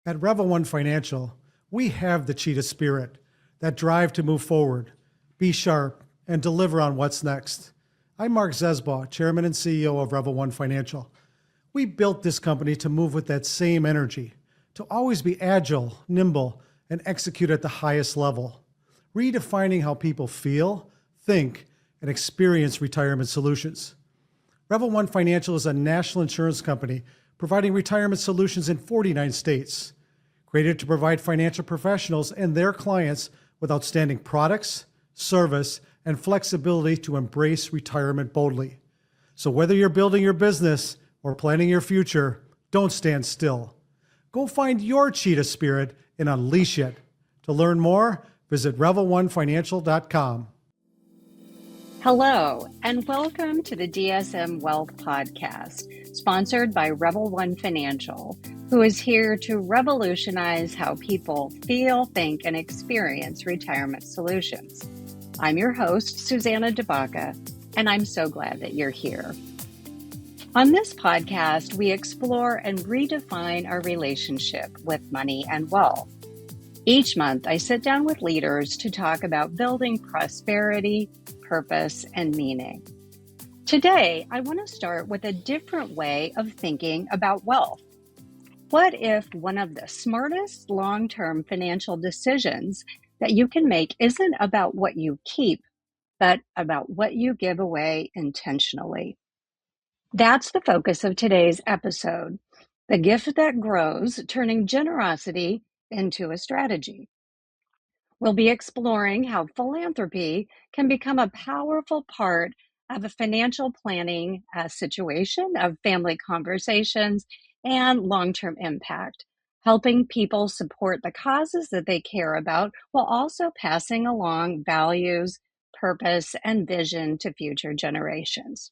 At Revel One Financial, we have the cheetah spirit, that drive to move forward, be sharp, and deliver on what's next. I'm Mark Zesbaugh, Chairman and CEO of Revel One Financial. We built this company to move with that same energy, to always be agile, nimble, and execute at the highest level, redefining how people feel, think, and experience retirement solutions. Revel One Financial is a national insurance company providing retirement solutions in 49 states, created to provide financial professionals and their clients with outstanding products, service, and flexibility to embrace retirement boldly. So whether you're building your business or planning your future, don't stand still. Go find your cheetah spirit and unleash it. To learn more, visit revel1financial.com. Hello, and welcome to the DSM Wealth Podcast, sponsored by Revel One Financial, who is here to revolutionize how people feel, think, and experience retirement solutions. I'm your host, Suzanna de Baca, and I'm so glad that you're here. On this podcast, we explore and redefine our relationship with money and wealth. Each month, I sit down with leaders to talk about building prosperity, purpose, and meaning. Today, I want to start with a different way of thinking about wealth. What if one of the smartest long-term financial decisions that you can make isn't about what you keep, but about what you give away intentionally? That's the focus of today's episode, the gift that grows, turning generosity into a strategy. We'll be exploring how philanthropy can become a powerful part of a financial planning situation, of family conversations, and long-term impact, helping people support the causes that they care about while also passing along values, purpose, and vision to future generations.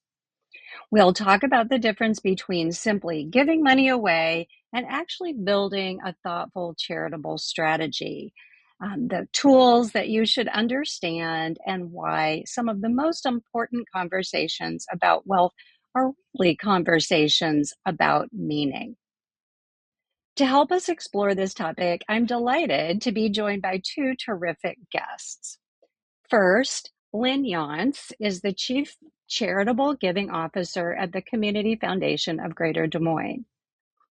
We'll talk about the difference between simply giving money away and actually building a thoughtful charitable strategy, the tools that you should understand, and why some of the most important conversations about wealth are really conversations about meaning. To help us explore this topic, I'm delighted to be joined by two terrific guests. First, Lynne Yontz is the Chief Charitable Giving Officer at the Community Foundation of Greater Des Moines.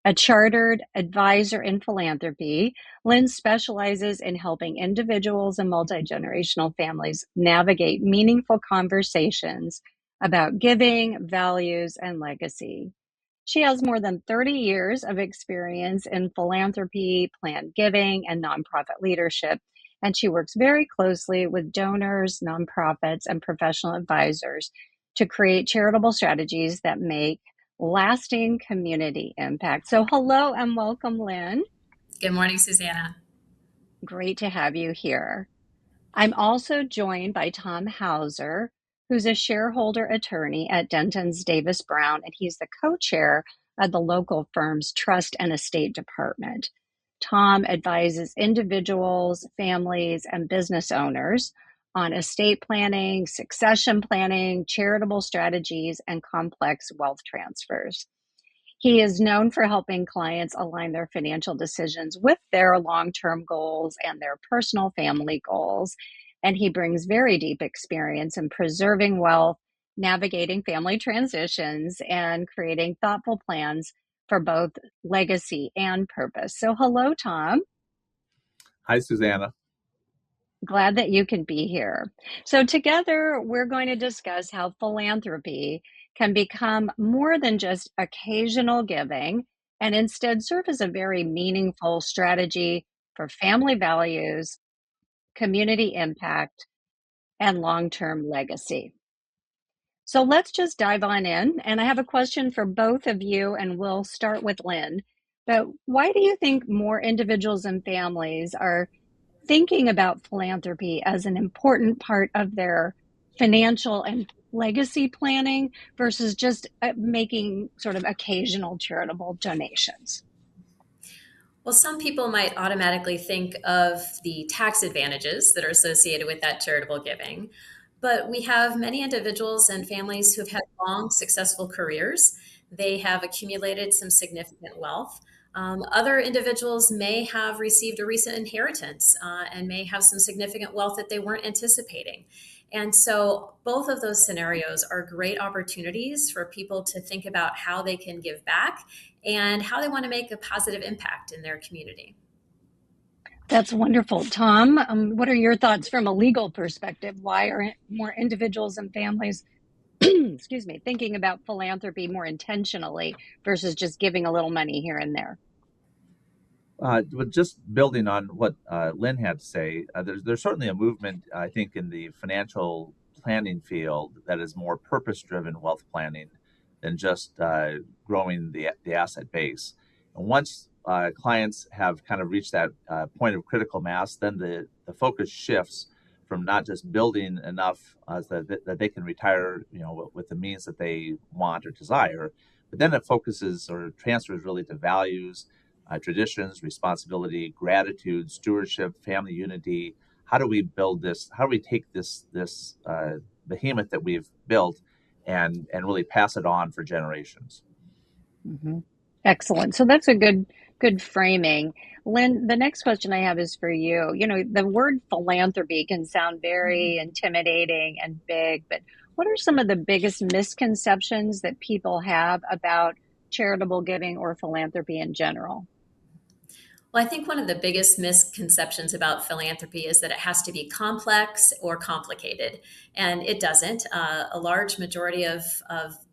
A chartered advisor in philanthropy, Lynne specializes in helping individuals and multi-generational families navigate meaningful conversations about giving, values, and legacy. She has more than 30 years of experience in philanthropy, planned giving, and nonprofit leadership, and she works very closely with donors, nonprofits, and professional advisors to create charitable strategies that make lasting community impact. So hello and welcome, Lynne. Good morning, Susanna. Great to have you here. I'm also joined by Tom Hauser, who's a shareholder attorney at Dentons Davis Brown, and he's the co-chair of the local firm's Trust and Estate Department. Tom advises individuals, families, and business owners on estate planning, succession planning, charitable strategies, and complex wealth transfers. He is known for helping clients align their financial decisions with their long-term goals and their personal family goals. And he brings very deep experience in preserving wealth, navigating family transitions, and creating thoughtful plans for both legacy and purpose. So hello, Tom. Hi, Susanna. Glad that you can be here. So together, we're going to discuss how philanthropy can become more than just occasional giving and instead serve as a very meaningful strategy for family values, community impact, and long-term legacy. So let's just dive on in. And I have a question for both of you, and we'll start with Lynne. But why do you think more individuals and families are thinking about philanthropy as an important part of their financial and legacy planning versus just making sort of occasional charitable donations? Well, some people might automatically think of the tax advantages that are associated with that charitable giving, but we have many individuals and families who've had long, successful careers. They have accumulated some significant wealth. Other individuals may have received a recent inheritance and may have some significant wealth that they weren't anticipating. And so both of those scenarios are great opportunities for people to think about how they can give back and how they want to make a positive impact in their community. That's wonderful. Tom, what are your thoughts from a legal perspective? Why are more individuals and families, excuse me, thinking about philanthropy more intentionally versus just giving a little money here and there? But just building on what Lynn had to say, there's certainly a movement, I think, in the financial planning field that is more purpose-driven wealth planning than just growing the asset base. And once clients have kind of reached that point of critical mass, then the focus shifts from not just building enough that they can retire, with the means that they want or desire, but then it focuses or transfers really to values, traditions, responsibility, gratitude, stewardship, family unity. How do we build this? How do we take this behemoth that we've built and really pass it on for generations? Mm-hmm. Excellent. So that's a good framing. Lynn, the next question I have is for you. The word philanthropy can sound very intimidating and big, but what are some of the biggest misconceptions that people have about charitable giving or philanthropy in general? Well, I think one of the biggest misconceptions about philanthropy is that it has to be complex or complicated, and it doesn't. A large majority of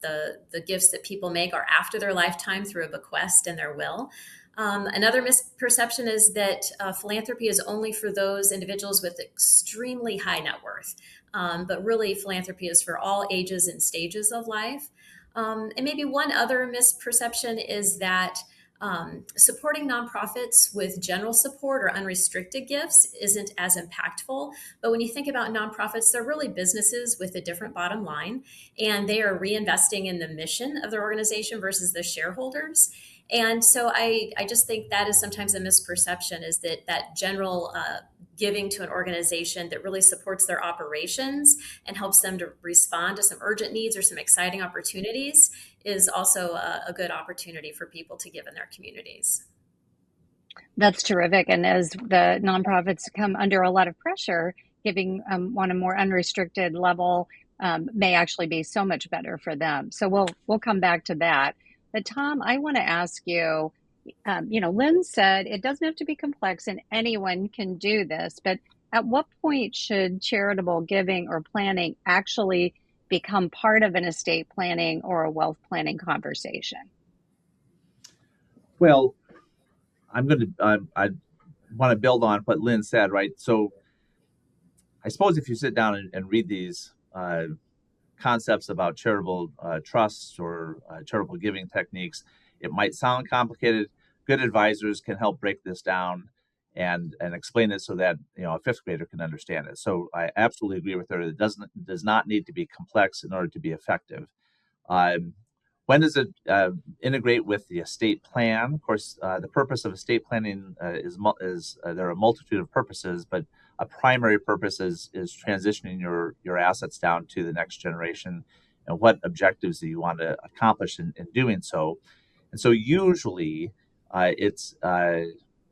the gifts that people make are after their lifetime through a bequest and their will. Another misperception is that philanthropy is only for those individuals with extremely high net worth, but really philanthropy is for all ages and stages of life. And maybe one other misperception is that supporting nonprofits with general support or unrestricted gifts isn't as impactful. But when you think about nonprofits, they're really businesses with a different bottom line, and they are reinvesting in the mission of their organization versus the shareholders. And so I just think that is sometimes a misperception, is that general giving to an organization that really supports their operations and helps them to respond to some urgent needs or some exciting opportunities is also a good opportunity for people to give in their communities. That's terrific. And as the nonprofits come under a lot of pressure, giving on a more unrestricted level may actually be so much better for them. So we'll come back to that. But Tom, I want to ask you, Lynn said it doesn't have to be complex and anyone can do this, but at what point should charitable giving or planning actually become part of an estate planning or a wealth planning conversation? Well, I want to build on what Lynn said, right? So I suppose if you sit down and read these concepts about charitable trusts or charitable giving techniques, it might sound complicated. Good advisors can help break this down and explain it so that a fifth grader can understand it. So I absolutely agree with her. It does not need to be complex in order to be effective. When does it integrate with the estate plan? Of course, the purpose of estate planning is there are a multitude of purposes, but a primary purpose is transitioning your assets down to the next generation, and what objectives do you want to accomplish in doing so. And so usually it's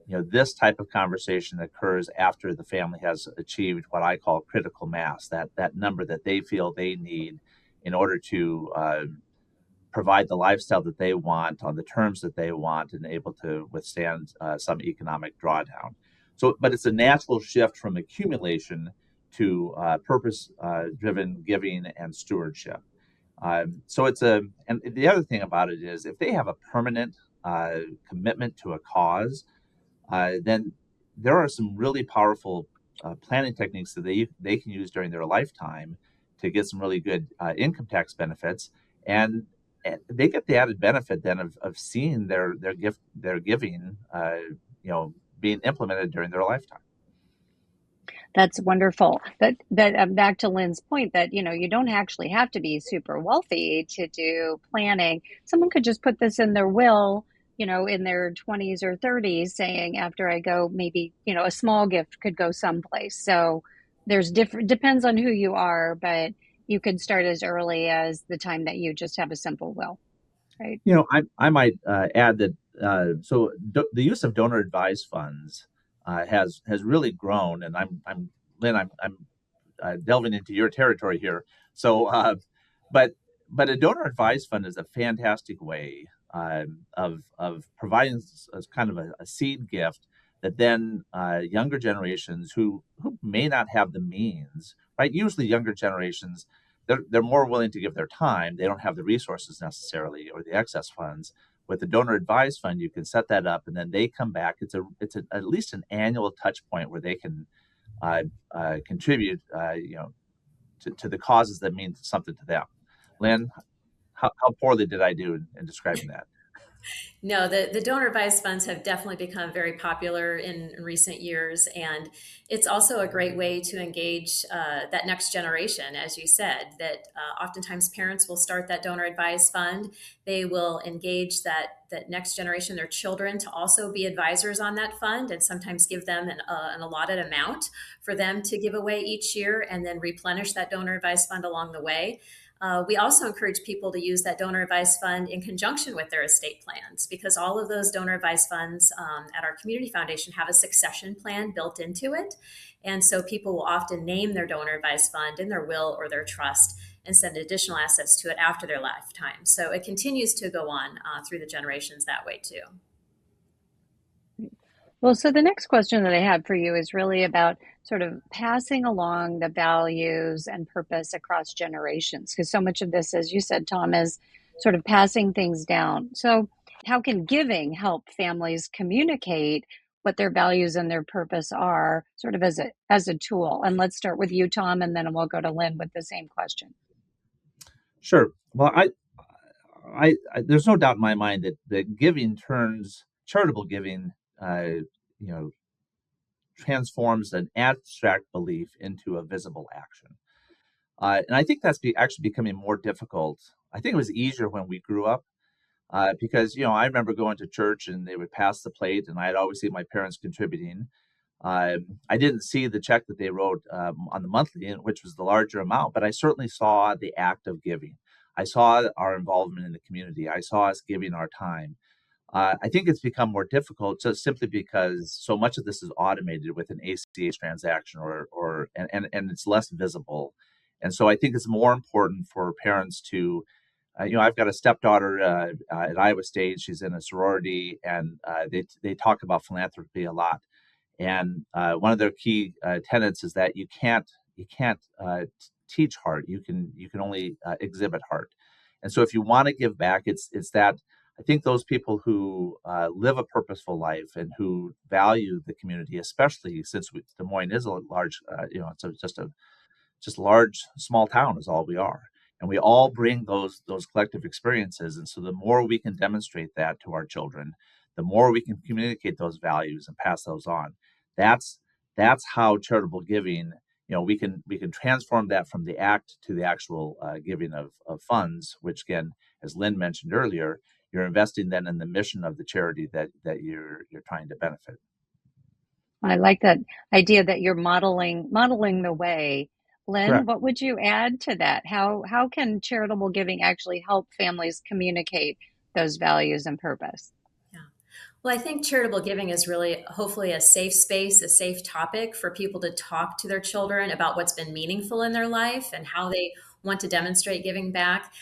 this type of conversation occurs after the family has achieved what I call critical mass, that number that they feel they need in order to provide the lifestyle that they want on the terms that they want and able to withstand some economic drawdown. So, but it's a natural shift from accumulation to purpose-driven giving and stewardship. And the other thing about it is, if they have a permanent commitment to a cause, then there are some really powerful planning techniques that they can use during their lifetime to get some really good income tax benefits, and they get the added benefit then of seeing their giving being implemented during their lifetime. That's wonderful. But back to Lynn's point that, you don't actually have to be super wealthy to do planning. Someone could just put this in their will, in their 20s or 30s, saying, after I go, maybe, a small gift could go someplace. So there's depends on who you are, but you could start as early as the time that you just have a simple will, right? I might add that The use of donor advised funds has really grown, and I'm Lynn, I'm delving into your territory here. So, but a donor advised fund is a fantastic way of providing as kind of a seed gift that then younger generations who may not have the means, right? Usually, younger generations they're more willing to give their time. They don't have the resources necessarily or the excess funds. With the donor advised fund, you can set that up, and then they come back. It's at least an annual touch point where they can contribute, to the causes that mean something to them. Lynn, how poorly did I do in describing that? No, the donor advised funds have definitely become very popular in recent years. And it's also a great way to engage that next generation, as you said, that oftentimes parents will start that donor advised fund. They will engage that next generation, their children, to also be advisors on that fund and sometimes give them an allotted amount for them to give away each year and then replenish that donor advised fund along the way. We also encourage people to use that donor advised fund in conjunction with their estate plans, because all of those donor advised funds at our community foundation have a succession plan built into it. And so people will often name their donor advised fund in their will or their trust and send additional assets to it after their lifetime. So it continues to go on through the generations that way too. Well, so the next question that I have for you is really about sort of passing along the values and purpose across generations, because so much of this, as you said, Tom, is sort of passing things down. So how can giving help families communicate what their values and their purpose are, sort of as a tool? And let's start with you, Tom, and then we'll go to Lynn with the same question. Sure. Well, I there's no doubt in my mind that charitable giving, transforms an abstract belief into a visible action. And I think that's actually becoming more difficult. I think it was easier when we grew up because, I remember going to church and they would pass the plate and I'd always see my parents contributing. I didn't see the check that they wrote on the monthly, which was the larger amount, but I certainly saw the act of giving. I saw our involvement in the community. I saw us giving our time. I think it's become more difficult just simply because so much of this is automated with an ACH transaction and it's less visible. And so I think it's more important for parents to, I've got a stepdaughter at Iowa State. She's in a sorority, and they talk about philanthropy a lot. And one of their key tenets is that you can't teach heart. You can only exhibit heart. And so if you want to give back, it's that. I think those people who live a purposeful life and who value the community, especially since Des Moines is a large, it's just a large, small town is all we are. And we all bring those collective experiences. And so the more we can demonstrate that to our children, the more we can communicate those values and pass those on. That's how charitable giving, we can transform that from the act to the actual giving of funds, which again, as Lynn mentioned earlier, you're investing then in the mission of the charity that you're trying to benefit. I like that idea that you're modeling the way. Lynn, Correct. what would you add to that? How can charitable giving actually help families communicate those values and purpose? Well, I think charitable giving is really hopefully a safe space, a safe topic for people to talk to their children about what's been meaningful in their life and how they want to demonstrate giving back.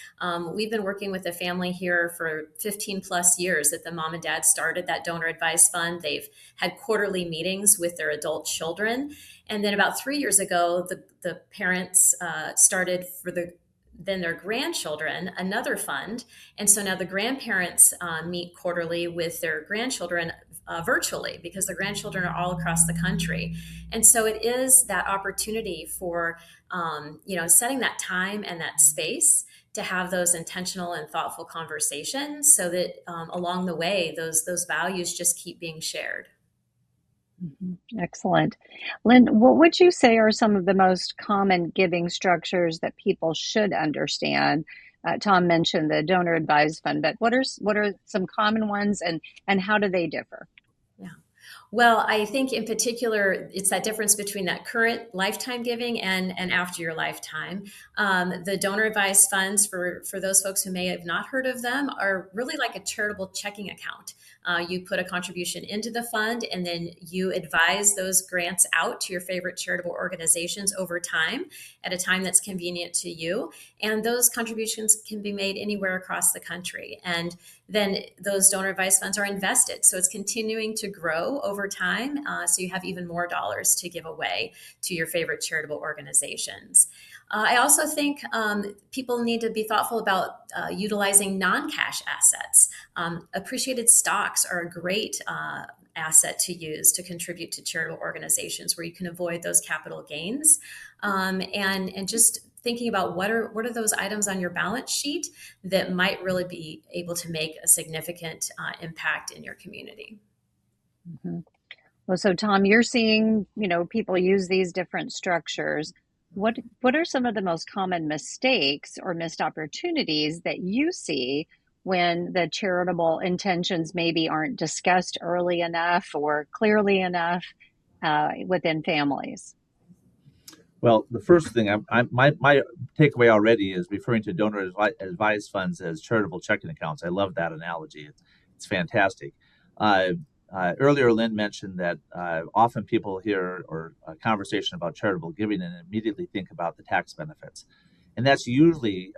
We've been working with a family here for 15 plus years that the mom and dad started that donor advice fund. They've had quarterly meetings with their adult children. And then about 3 years ago, the parents started for their grandchildren another fund. And so now the grandparents meet quarterly with their grandchildren virtually, because the grandchildren are all across the country. And so it is that opportunity for, setting that time and that space to have those intentional and thoughtful conversations so that along the way, those values just keep being shared. Mm-hmm. Excellent. Lynn, what would you say are some of the most common giving structures that people should understand? Tom mentioned the donor advised fund, but what are some common ones and how do they differ? Yeah. Well, I think in particular, it's that difference between that current lifetime giving and after your lifetime. The donor advised funds, for those folks who may have not heard of them, are really like a charitable checking account. You put a contribution into the fund, and then you advise those grants out to your favorite charitable organizations over time at a time that's convenient to you. And those contributions can be made anywhere across the country. And then those donor advised funds are invested. So it's continuing to grow over time. So you have even more dollars to give away to your favorite charitable organizations. I also think people need to be thoughtful about utilizing non-cash assets. Appreciated stocks are a great asset to use to contribute to charitable organizations where you can avoid those capital gains. And just thinking about what are those items on your balance sheet that might really be able to make a significant impact in your community. Mm-hmm. Well, so Tom, you're seeing, people use these different structures. What are some of the most common mistakes or missed opportunities that you see when the charitable intentions maybe aren't discussed early enough or clearly enough within families? Well, the first thing, my takeaway already is referring to donor advised funds as charitable checking accounts. I love that analogy. It's fantastic. Earlier, Lynn mentioned that often people hear a conversation about charitable giving and immediately think about the tax benefits. And that's usually,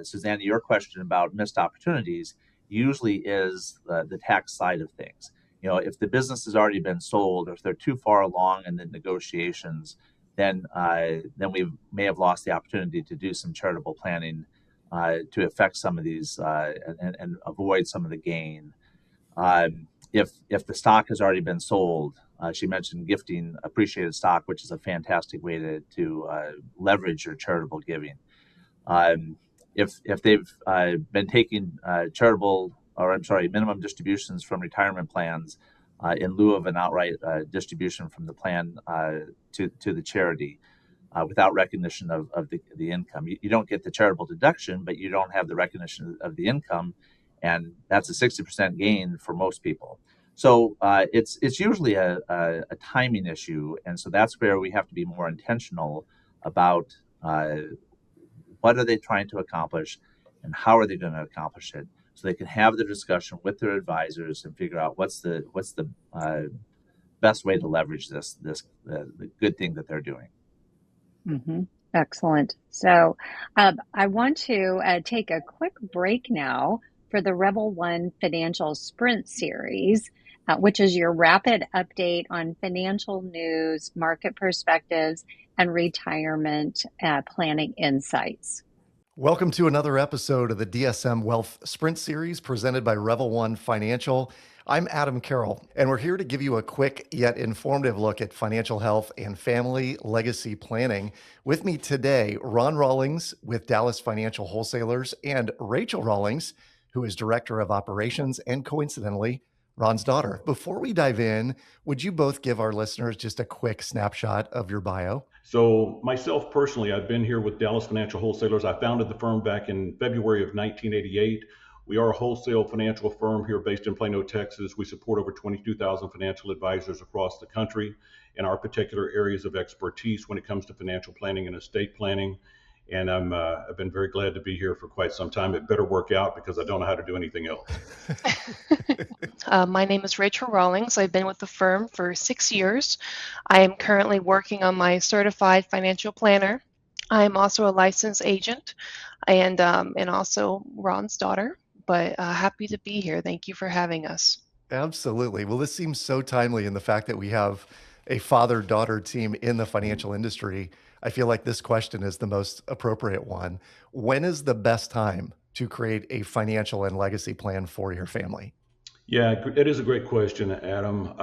Suzanna, your question about missed opportunities usually is the tax side of things. If the business has already been sold or if they're too far along in the negotiations, then we may have lost the opportunity to do some charitable planning to affect some of these and avoid some of the gain. If the stock has already been sold, she mentioned gifting appreciated stock, which is a fantastic way to leverage your charitable giving. If they've been taking minimum distributions from retirement plans in lieu of an outright distribution from the plan to the charity without recognition of the income, you don't get the charitable deduction, but you don't have the recognition of the income. And that's a 60% gain for most people. So it's usually a timing issue. And so that's where we have to be more intentional about what are they trying to accomplish and how are they going to accomplish it, so they can have the discussion with their advisors and figure out what's the best way to leverage the good thing that they're doing. Mm-hmm. Excellent. So I want to take a quick break now for the Rebel One Financial Sprint Series, which is your rapid update on financial news, market perspectives, and retirement planning insights. Welcome to another episode of the DSM Wealth Sprint Series presented by Rebel One Financial. I'm Adam Carroll, and we're here to give you a quick yet informative look at financial health and family legacy planning. With me today, Ron Rawlings with Dallas Financial Wholesalers and Rachel Rawlings, who is Director of Operations and coincidentally, Ron's daughter. Before we dive in, would you both give our listeners just a quick snapshot of your bio? So myself personally, I've been here with Dallas Financial Wholesalers. I founded the firm back in February of 1988. We are a wholesale financial firm here based in Plano, Texas. We support over 22,000 financial advisors across the country in our particular areas of expertise when it comes to financial planning and estate planning. And I've been very glad to be here for quite some time. It better work out because I don't know how to do anything else. My name is Rachel Rawlings. I've been with the firm for 6 years. I am currently working on my certified financial planner. I am also a licensed agent and also Ron's daughter, but happy to be here. Thank you for having us. Absolutely. Well, this seems so timely in the fact that we have a father-daughter team in the financial industry. I feel like this question is the most appropriate one. When is the best time to create a financial and legacy plan for your family? Yeah, it is a great question, Adam.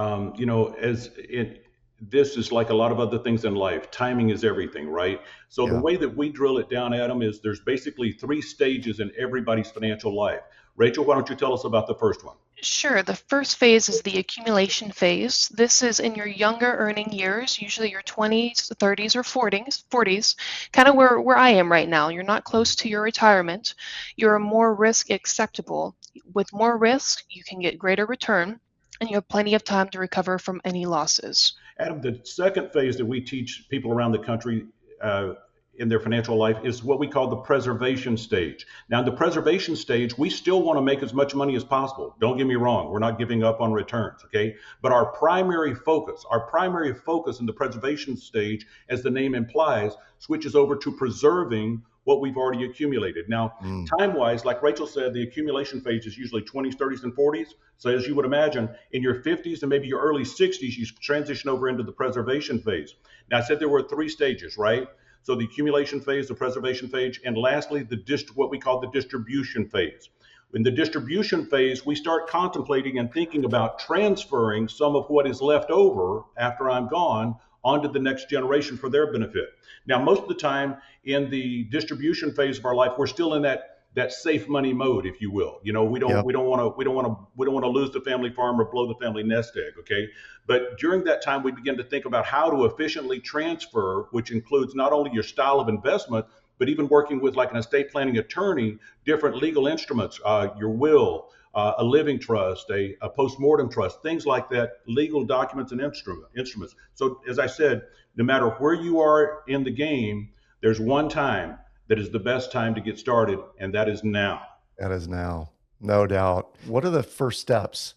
This is like a lot of other things in life. Timing is everything, right? So The way that we drill it down, Adam, is there's basically 3 stages in everybody's financial life. Rachel, why don't you tell us about the first one? Sure. The first phase is the accumulation phase. This is in your younger earning years, usually your 20s, 30s, or 40s, kind of where I am right now. You're not close to your retirement. You're more risk acceptable. With more risk, you can get greater return, and you have plenty of time to recover from any losses. Adam, the second phase that we teach people around the country in their financial life is what we call the preservation stage. Now, in the preservation stage, we still want to make as much money as possible. Don't get me wrong. We're not giving up on returns, okay? But our primary focus in the preservation stage, as the name implies, switches over to preserving what we've already accumulated. Now, time-wise, like Rachel said, the accumulation phase is usually 20s, 30s, and 40s. So as you would imagine, in your 50s and maybe your early 60s, you transition over into the preservation phase. Now, I said there were 3 stages, right? So the accumulation phase, the preservation phase, and lastly, what we call the distribution phase. In the distribution phase, we start contemplating and thinking about transferring some of what is left over after I'm gone onto the next generation for their benefit. Now, most of the time in the distribution phase of our life, we're still in that safe money mode, if you will. You know, we don't want to lose the family farm or blow the family nest egg. Okay, but during that time, we begin to think about how to efficiently transfer, which includes not only your style of investment, but even working with like an estate planning attorney, different legal instruments, your will, a living trust, a post-mortem trust, things like that, legal documents and instruments. So as I said, no matter where you are in the game, there's one time that is the best time to get started, and that is now. That is now, no doubt. What are the first steps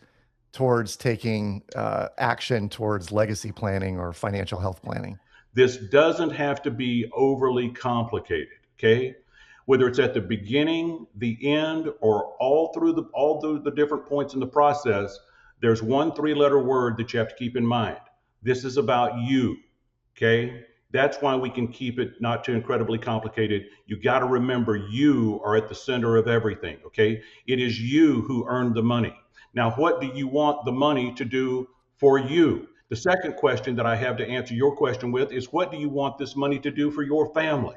towards taking action towards legacy planning or financial health planning? This doesn't have to be overly complicated, okay? Whether it's at the beginning, the end, or all through the different points in the process, there's one 3-letter word that you have to keep in mind. This is about you, okay? That's why we can keep it not too incredibly complicated. You got to remember you are at the center of everything, okay? It is you who earned the money. Now, what do you want the money to do for you? The second question that I have to answer your question with is, what do you want this money to do for your family?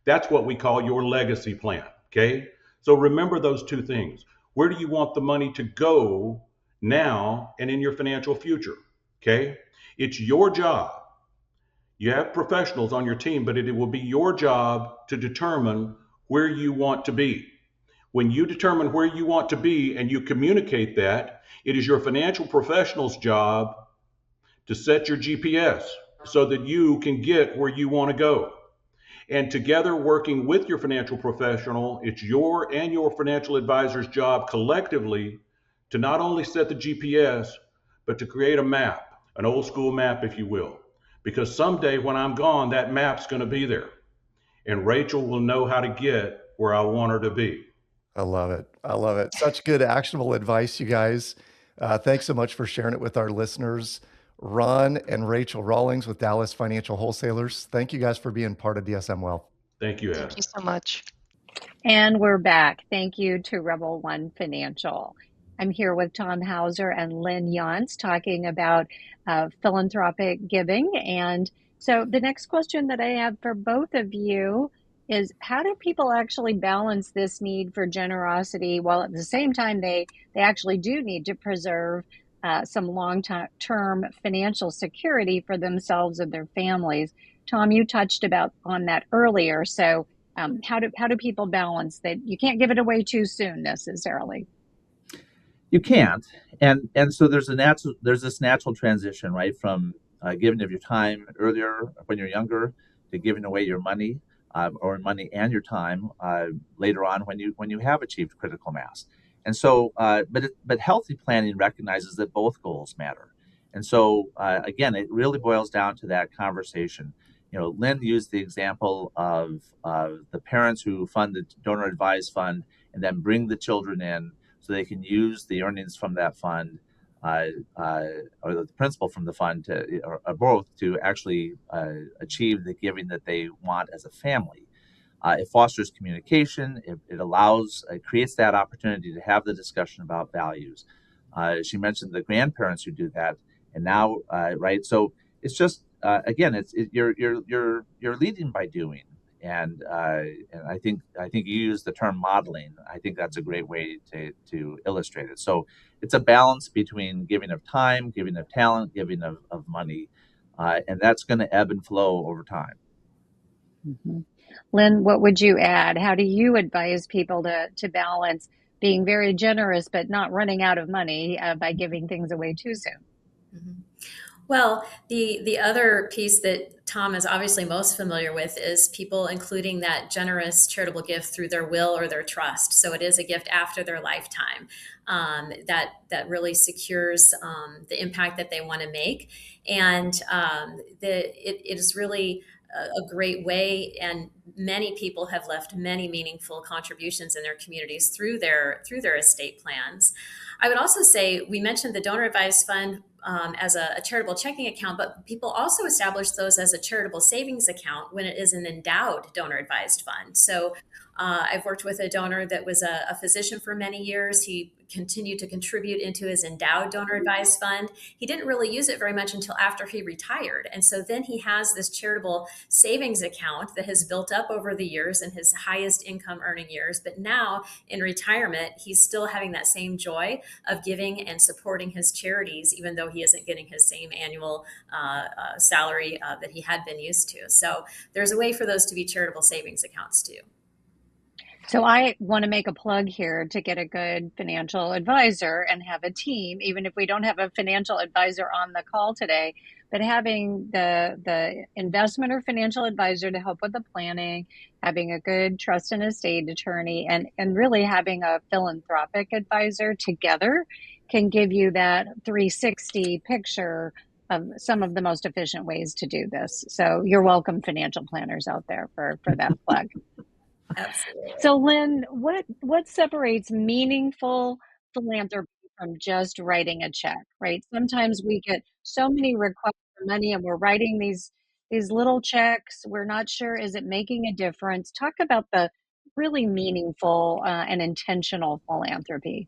That's what we call your legacy plan, okay? So remember those 2 things. Where do you want the money to go now and in your financial future, okay? It's your job. You have professionals on your team, but it will be your job to determine where you want to be. When you determine where you want to be and you communicate that, it is your financial professional's job to set your GPS so that you can get where you want to go. And together, working with your financial professional, it's your and your financial advisor's job collectively to not only set the GPS, but to create a map, an old school map, if you will. Because someday when I'm gone, that map's going to be there. And Rachel will know how to get where I want her to be. I love it. I love it. Such good actionable advice, you guys. Thanks so much for sharing it with our listeners. Ron and Rachel Rawlings with Dallas Financial Wholesalers. Thank you guys for being part of DSM Wealth. Thank you, Ed. Thank you so much. And we're back. Thank you to Rebel One Financial. I'm here with Tom Hauser and Lynne Yontz talking about philanthropic giving. And so the next question that I have for both of you is, how do people actually balance this need for generosity while at the same time they actually do need to preserve some long-term financial security for themselves and their families? Tom, you touched on that earlier. So how do people balance that? You can't give it away too soon necessarily. You can't, and so there's this natural transition, right, from giving of your time earlier when you're younger to giving away your money, or money and your time later on when you have achieved critical mass. And so, but healthy planning recognizes that both goals matter. And so, again, it really boils down to that conversation. You know, Lynn used the example of the parents who fund the donor advised fund and then bring the children in so they can use the earnings from that fund or the principal from the fund or both to actually achieve the giving that they want as a family. It fosters communication. It creates that opportunity to have the discussion about values. She mentioned the grandparents who do that, and now, right? So it's just again, you're leading by doing, and I think you use the term modeling. I think that's a great way to illustrate it. So it's a balance between giving of time, giving of talent, giving of money, and that's going to ebb and flow over time. Mm-hmm. Lynn, what would you add? How do you advise people to balance being very generous but not running out of money by giving things away too soon? Mm-hmm. Well, the other piece that Tom is obviously most familiar with is people including that generous charitable gift through their will or their trust. So it is a gift after their lifetime, that really secures the impact that they want to make, and it is really a great way. And many people have left many meaningful contributions in their communities through their estate plans. I would also say we mentioned the donor advised fund as a charitable checking account, but people also establish those as a charitable savings account when it is an endowed donor advised fund. So I've worked with a donor that was a physician for many years. He continued to contribute into his endowed donor advised fund. He didn't really use it very much until after he retired. And so then he has this charitable savings account that has built up over the years in his highest income earning years. But now in retirement, he's still having that same joy of giving and supporting his charities, even though he isn't getting his same annual salary that he had been used to. So there's a way for those to be charitable savings accounts too. So I want to make a plug here to get a good financial advisor and have a team, even if we don't have a financial advisor on the call today, but having the investment or financial advisor to help with the planning, having a good trust and estate attorney, and really having a philanthropic advisor together can give you that 360 picture of some of the most efficient ways to do this. So you're welcome, financial planners out there, for that plug. Absolutely. So, Lynne, what separates meaningful philanthropy from just writing a check, right? Sometimes we get so many requests for money and we're writing these little checks. We're not sure, is it making a difference? Talk about the really meaningful and intentional philanthropy.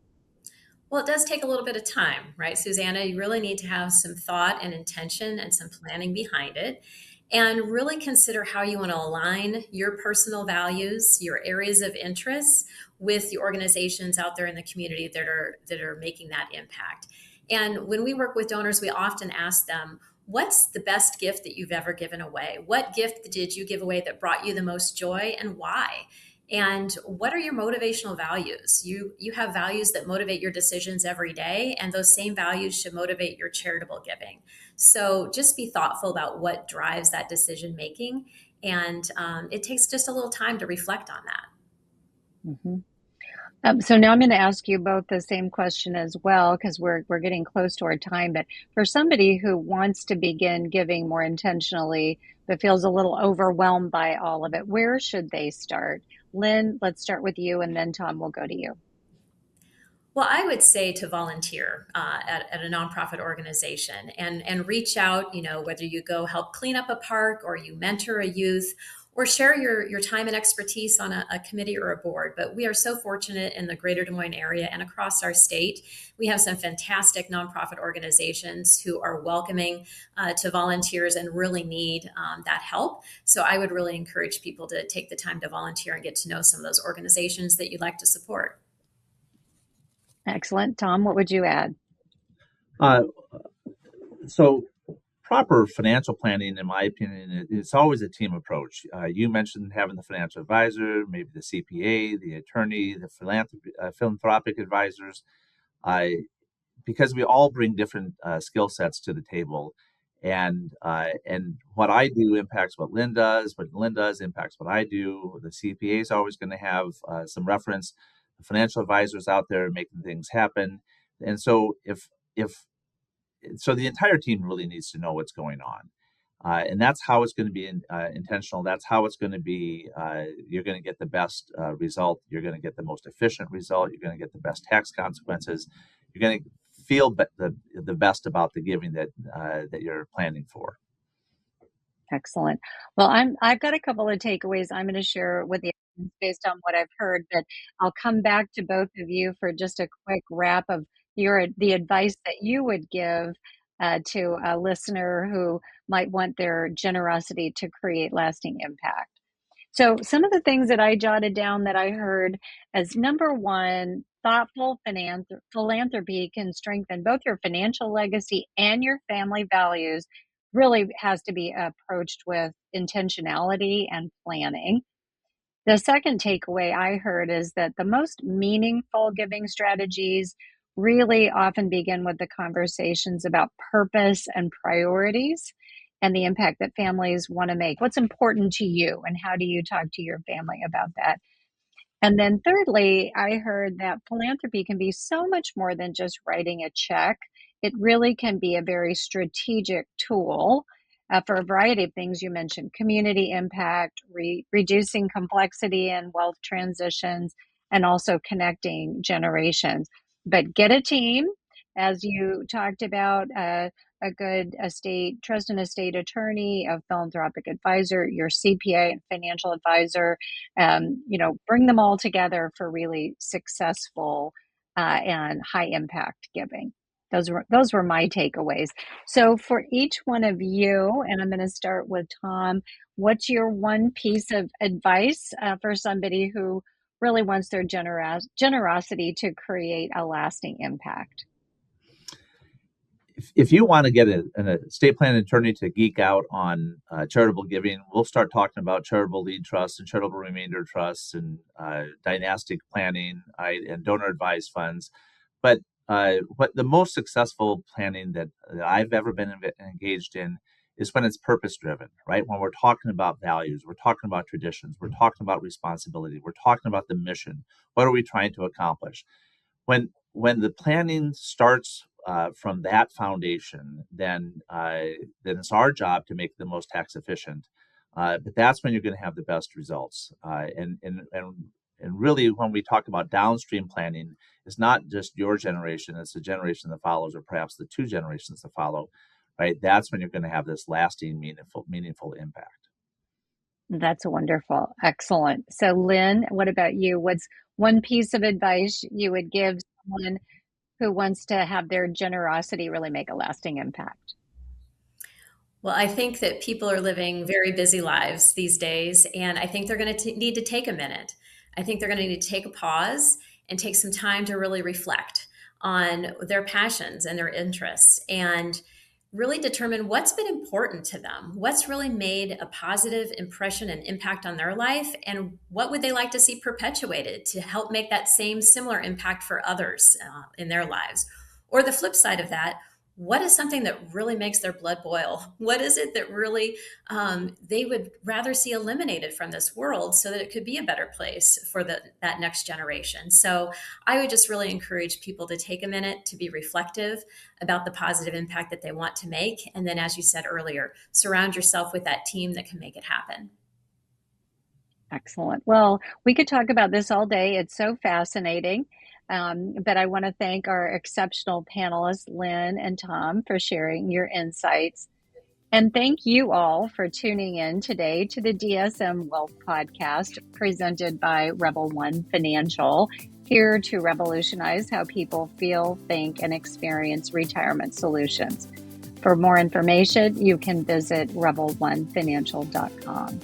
Well, it does take a little bit of time, right, Susanna? You really need to have some thought and intention and some planning behind it, and really consider how you want to align your personal values, your areas of interest with the organizations out there in the community that are making that impact. And when we work with donors, we often ask them, what's the best gift that you've ever given away? What gift did you give away that brought you the most joy, and why? And what are your motivational values? You have values that motivate your decisions every day, and those same values should motivate your charitable giving. So just be thoughtful about what drives that decision making, and it takes just a little time to reflect on that. Mm-hmm. So now I'm going to ask you both the same question as well, because we're getting close to our time. But for somebody who wants to begin giving more intentionally, but feels a little overwhelmed by all of it, where should they start? Lynne, let's start with you, and then Tom, will go to you. Well, I would say to volunteer at a nonprofit organization and reach out, whether you go help clean up a park or you mentor a youth or share your time and expertise on a committee or a board. But we are so fortunate in the greater Des Moines area and across our state. We have some fantastic nonprofit organizations who are welcoming to volunteers and really need that help. So I would really encourage people to take the time to volunteer and get to know some of those organizations that you'd like to support. Excellent. Tom, what would you add? So proper financial planning, in my opinion, it's always a team approach. You mentioned having the financial advisor, maybe the CPA, the attorney, the philanthropic advisors, because we all bring different skill sets to the table. And what I do impacts what Lynne does. What Lynne does impacts what I do. The CPA is always going to have some reference. The financial advisors out there making things happen. And so so the entire team really needs to know what's going on. And that's how it's going to be intentional. That's how it's going to be. You're going to get the best result. You're going to get the most efficient result. You're going to get the best tax consequences. You're going to feel the best about the giving that you're planning for. Excellent. Well, I've got a couple of takeaways I'm going to share with you based on what I've heard, but I'll come back to both of you for just a quick wrap of the advice that you would give to a listener who might want their generosity to create lasting impact. So some of the things that I jotted down that I heard as number one, thoughtful philanthropy can strengthen both your financial legacy and your family values. Really has to be approached with intentionality and planning. The second takeaway I heard is that the most meaningful giving strategies really often begin with the conversations about purpose and priorities and the impact that families want to make. What's important to you, and how do you talk to your family about that? And then thirdly, I heard that philanthropy can be so much more than just writing a check. It really can be a very strategic tool for a variety of things. You mentioned community impact, reducing complexity and wealth transitions, and also connecting generations. But get a team, as you talked about, a good trust and estate attorney, a philanthropic advisor, your CPA and financial advisor. Bring them all together for really successful and high impact giving. Those were my takeaways. So for each one of you, and I'm going to start with Tom, what's your one piece of advice for somebody who really wants their generosity to create a lasting impact? If you want to get an estate planning attorney to geek out on charitable giving, we'll start talking about charitable lead trusts and charitable remainder trusts and dynastic planning and donor advised funds. But what the most successful planning that I've ever been engaged in is when it's purpose driven, right? When we're talking about values, we're talking about traditions, we're talking about responsibility, we're talking about the mission. What are we trying to accomplish? When the planning starts from that foundation, then it's our job to make it the most tax efficient. But that's when you're going to have the best results. And really, when we talk about downstream planning, it's not just your generation; it's the generation that follows, or perhaps the two generations that follow. Right? That's when you're going to have this lasting, meaningful impact. That's wonderful. Excellent. So, Lynn, what about you? What's one piece of advice you would give someone who wants to have their generosity really make a lasting impact? Well, I think that people are living very busy lives these days, and I think they're going to need to take a minute. I think they're going to need to take a pause and take some time to really reflect on their passions and their interests and really determine what's been important to them, what's really made a positive impression and impact on their life, and what would they like to see perpetuated to help make that same similar impact for others in their lives. Or the flip side of that, what is something that really makes their blood boil? What is it that really they would rather see eliminated from this world so that it could be a better place for that next generation? So I would just really encourage people to take a minute to be reflective about the positive impact that they want to make. And then, as you said earlier, surround yourself with that team that can make it happen. Excellent. Well, we could talk about this all day. It's so fascinating. But I want to thank our exceptional panelists, Lynn and Tom, for sharing your insights. And thank you all for tuning in today to the DSM Wealth Podcast presented by Rebel One Financial, here to revolutionize how people feel, think, and experience retirement solutions. For more information, you can visit rebelonefinancial.com.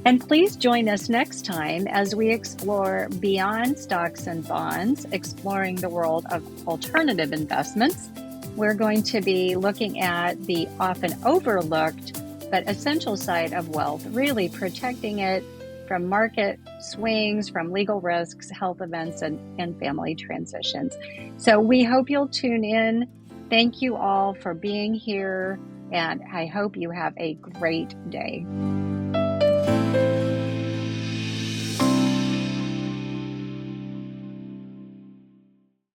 And please join us next time as we explore beyond stocks and bonds, exploring the world of alternative investments. We're going to be looking at the often overlooked but essential side of wealth, really protecting it from market swings, from legal risks, health events, and family transitions. So we hope you'll tune in. Thank you all for being here, and I hope you have a great day.